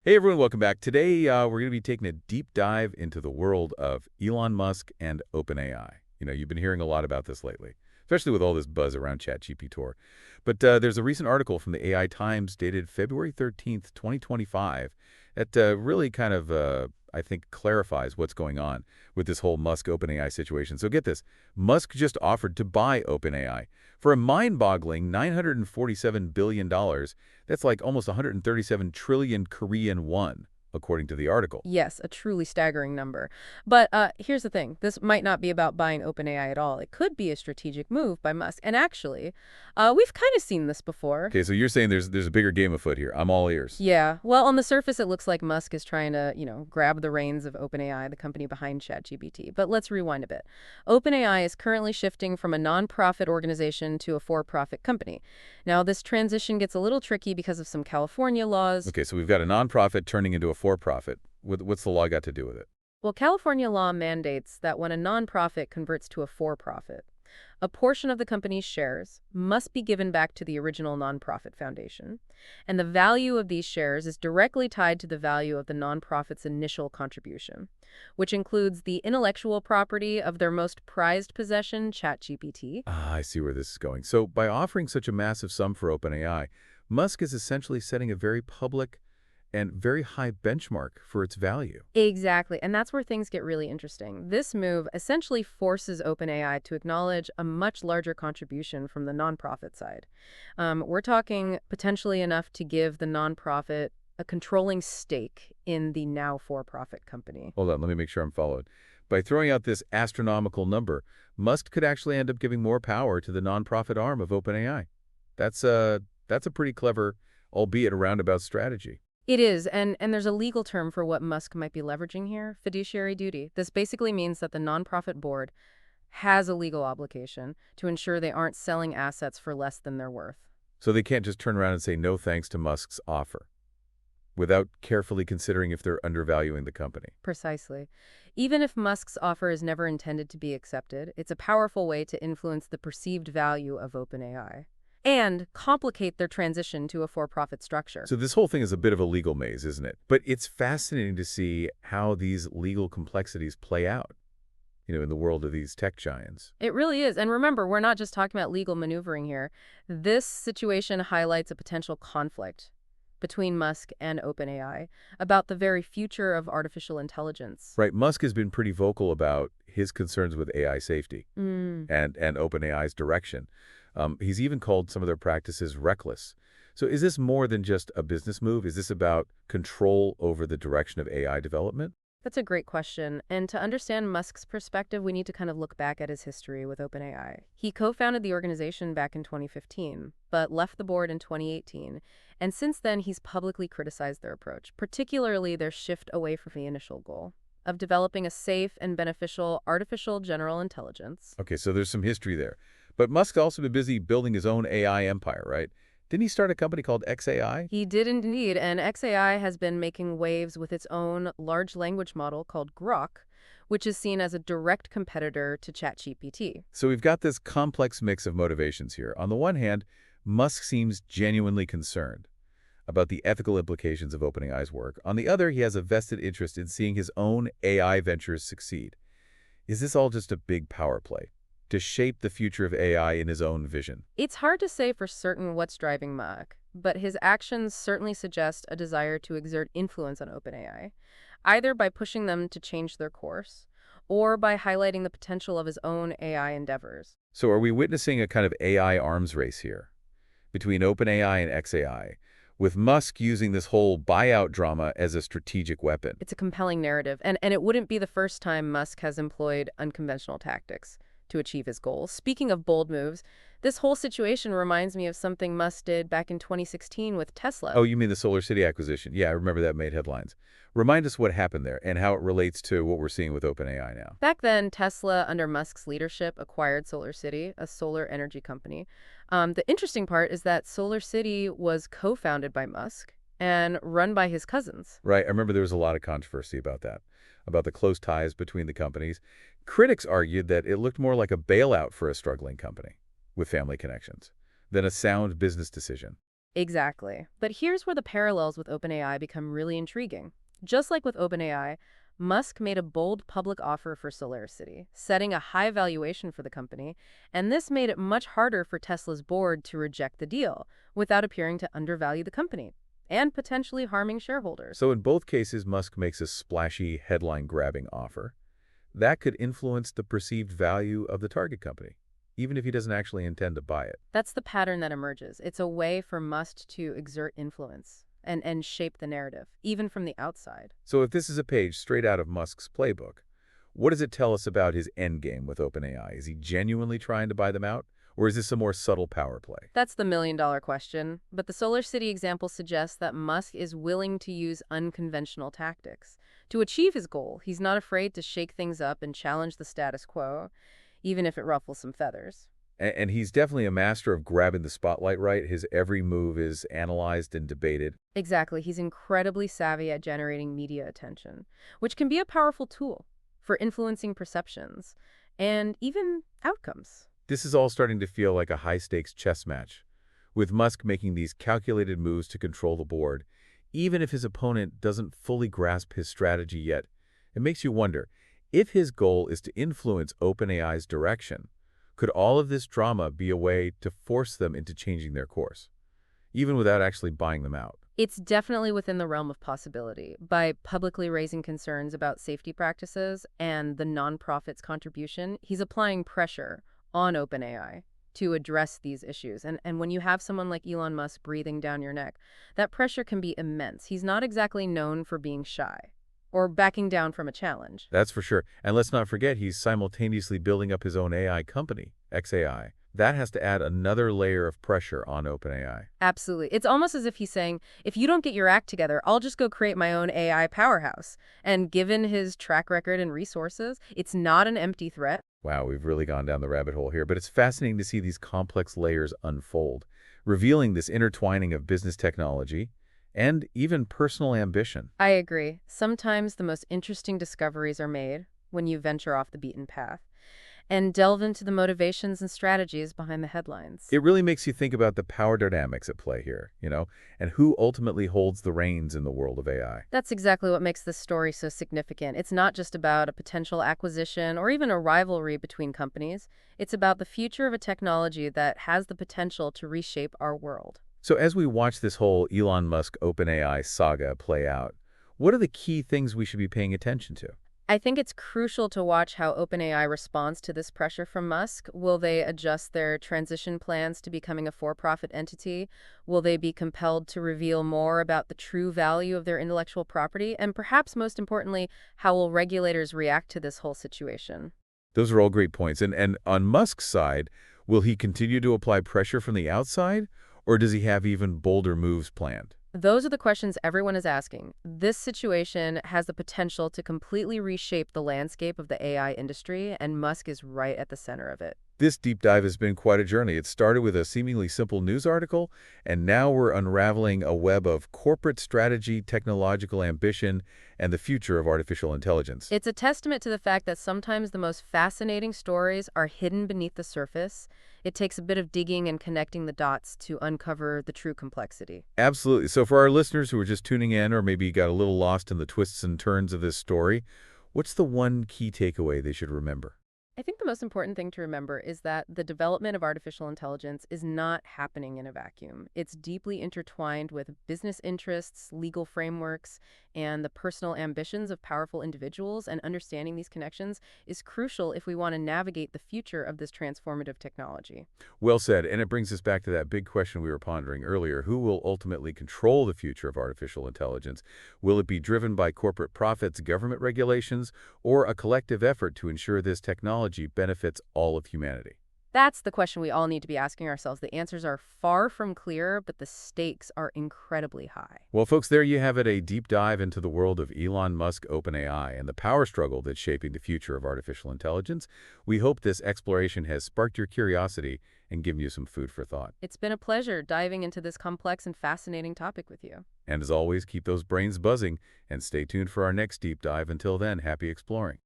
Hey everyone, welcome back. Today we're going to be taking a deep dive into the world of Elon Musk and OpenAI. You've been hearing a lot about this lately, especially with all this buzz around ChatGPT. But there's a recent article from the AI Times dated February 13th, 2025 that really kind of, I think, clarifies what's going on with this whole Musk-OpenAI situation. So get this. Musk just offered to buy OpenAI for a mind-boggling $947 billion. That's like almost 137 trillion Korean won, according to the article. Yes, a truly staggering number. But here's the thing. This might not be about buying OpenAI at all. It could be a strategic move by Musk. And actually, we've kind of seen this before. Okay, so you're saying there's a bigger game afoot here. I'm all ears. Yeah. Well, on the surface, it looks like Musk is trying to, grab the reins of OpenAI, the company behind ChatGPT. But let's rewind a bit. OpenAI is currently shifting from a nonprofit organization to a for-profit company. Now, this transition gets a little tricky because of some California laws. Okay, so we've got a nonprofit turning into a for-profit. What's the law got to do with it? Well, California law mandates that when a nonprofit converts to a for-profit, a portion of the company's shares must be given back to the original nonprofit foundation, and the value of these shares is directly tied to the value of the nonprofit's initial contribution, which includes the intellectual property of their most prized possession, ChatGPT. Ah, I see where this is going. So by offering such a massive sum for OpenAI, Musk is essentially setting a very public and very high benchmark for its value. Exactly, and that's where things get really interesting. This move essentially forces OpenAI to acknowledge a much larger contribution from the nonprofit side. We're talking potentially enough to give the nonprofit a controlling stake in the now for-profit company. Hold on, let me make sure I'm followed. By throwing out this astronomical number, Musk could actually end up giving more power to the nonprofit arm of OpenAI. That's a pretty clever, albeit roundabout strategy. It is, and there's a legal term for what Musk might be leveraging here, fiduciary duty. This basically means that the nonprofit board has a legal obligation to ensure they aren't selling assets for less than they're worth. So they can't just turn around and say no thanks to Musk's offer without carefully considering if they're undervaluing the company. Precisely. Even if Musk's offer is never intended to be accepted, it's a powerful way to influence the perceived value of OpenAI and complicate their transition to a for-profit structure. So this whole thing is a bit of a legal maze, isn't it? But it's fascinating to see how these legal complexities play out, in the world of these tech giants. It really is. And remember, we're not just talking about legal maneuvering here. This situation highlights a potential conflict between Musk and OpenAI about the very future of artificial intelligence. Right. Musk has been pretty vocal about his concerns with AI safety and OpenAI's direction. He's even called some of their practices reckless. So is this more than just a business move? Is this about control over the direction of AI development? That's a great question. And to understand Musk's perspective, we need to kind of look back at his history with OpenAI. He co-founded the organization back in 2015, but left the board in 2018. And since then, he's publicly criticized their approach, particularly their shift away from the initial goal of developing a safe and beneficial artificial general intelligence. Okay, so there's some history there. But Musk's also been busy building his own AI empire, right? Didn't he start a company called XAI? He did indeed, and XAI has been making waves with its own large language model called Grok, which is seen as a direct competitor to ChatGPT. So we've got this complex mix of motivations here. On the one hand, Musk seems genuinely concerned about the ethical implications of OpenAI's work. On the other, he has a vested interest in seeing his own AI ventures succeed. Is this all just a big power play to shape the future of AI in his own vision? It's hard to say for certain what's driving Musk, but his actions certainly suggest a desire to exert influence on OpenAI, either by pushing them to change their course or by highlighting the potential of his own AI endeavors. So are we witnessing a kind of AI arms race here between OpenAI and XAI, with Musk using this whole buyout drama as a strategic weapon? It's a compelling narrative, and it wouldn't be the first time Musk has employed unconventional tactics to achieve his goals. Speaking of bold moves, this whole situation reminds me of something Musk did back in 2016 with Tesla. Oh, you mean the SolarCity acquisition? Yeah, I remember that made headlines. Remind us what happened there and how it relates to what we're seeing with OpenAI now. Back then, Tesla, under Musk's leadership, acquired SolarCity, a solar energy company. The interesting part is that SolarCity was co-founded by Musk and run by his cousins. Right. I remember there was a lot of controversy about that, about the close ties between the companies. Critics argued that it looked more like a bailout for a struggling company with family connections than a sound business decision. Exactly. But here's where the parallels with OpenAI become really intriguing. Just like with OpenAI, Musk made a bold public offer for SolarCity, setting a high valuation for the company, and this made it much harder for Tesla's board to reject the deal without appearing to undervalue the company and potentially harming shareholders. So in both cases, Musk makes a splashy, headline-grabbing offer. That could influence the perceived value of the target company, even if he doesn't actually intend to buy it. That's the pattern that emerges. It's a way for Musk to exert influence and shape the narrative, even from the outside. So if this is a page straight out of Musk's playbook, what does it tell us about his endgame with OpenAI? Is he genuinely trying to buy them out? Or is this a more subtle power play? That's the million-dollar question. But the SolarCity example suggests that Musk is willing to use unconventional tactics. To achieve his goal, he's not afraid to shake things up and challenge the status quo, even if it ruffles some feathers. And he's definitely a master of grabbing the spotlight, right? His every move is analyzed and debated. Exactly. He's incredibly savvy at generating media attention, which can be a powerful tool for influencing perceptions and even outcomes. This is all starting to feel like a high-stakes chess match, with Musk making these calculated moves to control the board, even if his opponent doesn't fully grasp his strategy yet. It makes you wonder, if his goal is to influence OpenAI's direction, could all of this drama be a way to force them into changing their course, even without actually buying them out? It's definitely within the realm of possibility. By publicly raising concerns about safety practices and the nonprofit's contribution, he's applying pressure on OpenAI to address these issues. And when you have someone like Elon Musk breathing down your neck, that pressure can be immense. He's not exactly known for being shy or backing down from a challenge. That's for sure. And let's not forget, he's simultaneously building up his own AI company, XAI. That has to add another layer of pressure on OpenAI. Absolutely. It's almost as if he's saying, if you don't get your act together, I'll just go create my own AI powerhouse. And given his track record and resources, it's not an empty threat. Wow, we've really gone down the rabbit hole here, but it's fascinating to see these complex layers unfold, revealing this intertwining of business technology and even personal ambition. I agree. Sometimes the most interesting discoveries are made when you venture off the beaten path and delve into the motivations and strategies behind the headlines. It really makes you think about the power dynamics at play here, and who ultimately holds the reins in the world of AI. That's exactly what makes this story so significant. It's not just about a potential acquisition or even a rivalry between companies. It's about the future of a technology that has the potential to reshape our world. So as we watch this whole Elon Musk OpenAI saga play out, what are the key things we should be paying attention to? I think it's crucial to watch how OpenAI responds to this pressure from Musk. Will they adjust their transition plans to becoming a for-profit entity? Will they be compelled to reveal more about the true value of their intellectual property? And perhaps most importantly, how will regulators react to this whole situation? Those are all great points. And on Musk's side, will he continue to apply pressure from the outside, or does he have even bolder moves planned? Those are the questions everyone is asking. This situation has the potential to completely reshape the landscape of the AI industry, and Musk is right at the center of it. This deep dive has been quite a journey. It started with a seemingly simple news article, and now we're unraveling a web of corporate strategy, technological ambition, and the future of artificial intelligence. It's a testament to the fact that sometimes the most fascinating stories are hidden beneath the surface. It takes a bit of digging and connecting the dots to uncover the true complexity. Absolutely. So for our listeners who are just tuning in or maybe got a little lost in the twists and turns of this story, what's the one key takeaway they should remember? I think the most important thing to remember is that the development of artificial intelligence is not happening in a vacuum. It's deeply intertwined with business interests, legal frameworks, and the personal ambitions of powerful individuals, and understanding these connections is crucial if we want to navigate the future of this transformative technology. Well said, and it brings us back to that big question we were pondering earlier. Who will ultimately control the future of artificial intelligence? Will it be driven by corporate profits, government regulations, or a collective effort to ensure this technology benefits all of humanity? That's the question we all need to be asking ourselves. The answers are far from clear, but the stakes are incredibly high. Well, folks, there you have it, a deep dive into the world of Elon Musk OpenAI and the power struggle that's shaping the future of artificial intelligence. We hope this exploration has sparked your curiosity and given you some food for thought. It's been a pleasure diving into this complex and fascinating topic with you. And as always, keep those brains buzzing and stay tuned for our next deep dive. Until then, happy exploring.